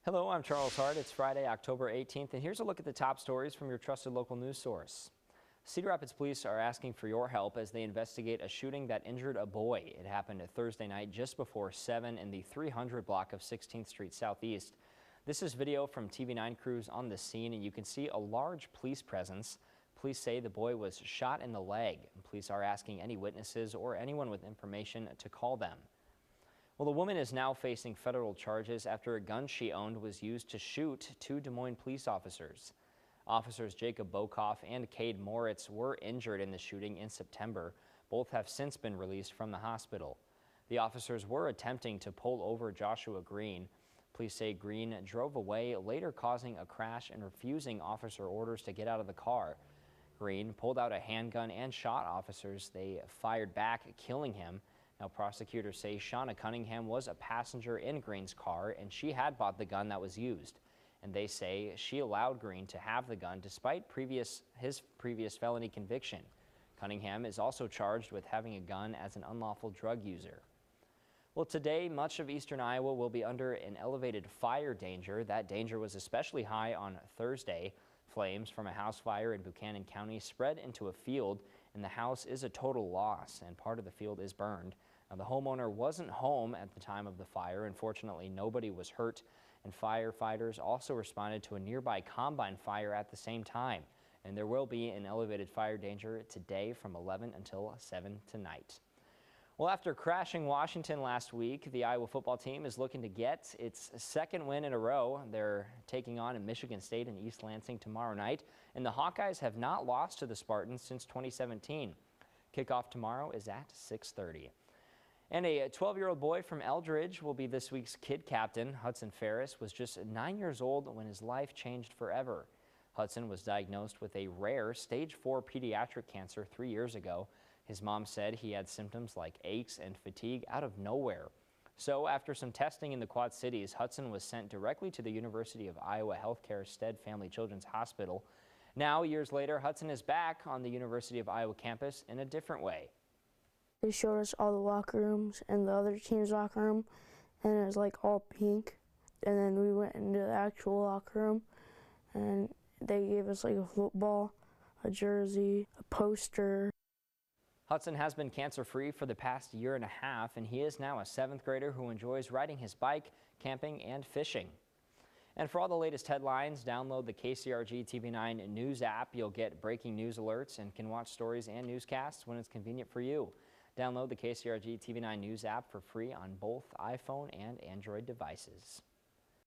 Hello, I'm Charles Hart. It's Friday, October 18th, and here's a look at the top stories from your trusted local news source. Cedar Rapids police are asking for your help as they investigate a shooting that injured a boy. It happened Thursday night just before 7 in the 300 block of 16th Street Southeast. This is video from TV9 crews on the scene, and you can see a large police presence. Police say the boy was shot in the leg. Police are asking any witnesses or anyone with information to call them. Well, the woman is now facing federal charges after a gun she owned was used to shoot two Des Moines police officers. Officers Jacob Bokoff and Cade Moritz were injured in the shooting in September. Both have since been released from the hospital. The officers were attempting to pull over Joshua Green. Police say Green drove away, later causing a crash and refusing officer orders to get out of the car. Green pulled out a handgun and shot officers. They fired back, killing him. Now, prosecutors say Shauna Cunningham was a passenger in Green's car, and she had bought the gun that was used. And they say she allowed Green to have the gun despite his previous felony conviction. Cunningham is also charged with having a gun as an unlawful drug user. Well, today, much of eastern Iowa will be under an elevated fire danger. That danger was especially high on Thursday. Flames from a house fire in Buchanan County spread into a field, and the house is a total loss, and part of the field is burned. Now, the homeowner wasn't home at the time of the fire. Unfortunately, nobody was hurt, and firefighters also responded to a nearby combine fire at the same time. And there will be an elevated fire danger today from 11 until 7 tonight. Well, after crashing Washington last week, the Iowa football team is looking to get its second win in a row. They're taking on Michigan State in East Lansing tomorrow night, and the Hawkeyes have not lost to the Spartans since 2017. Kickoff tomorrow is at 6:30. And a 12-year-old boy from Eldridge will be this week's kid captain. Hudson Ferris was just 9 years old when his life changed forever. Hudson was diagnosed with a rare stage 4 pediatric cancer 3 years ago. His mom said he had symptoms like aches and fatigue out of nowhere. So after some testing in the Quad Cities, Hudson was sent directly to the University of Iowa Healthcare Stead Family Children's Hospital. Now, years later, Hudson is back on the University of Iowa campus in a different way. They showed us all the locker rooms and the other team's locker room, and it was like all pink. And then we went into the actual locker room, and they gave us like a football, a jersey, a poster. Hudson has been cancer-free for the past year and a half, and he is now a 7th grader who enjoys riding his bike, camping, and fishing. And for all the latest headlines, download the KCRG TV9 News app. You'll get breaking news alerts and can watch stories and newscasts when it's convenient for you. Download the KCRG TV9 News app for free on both iPhone and Android devices.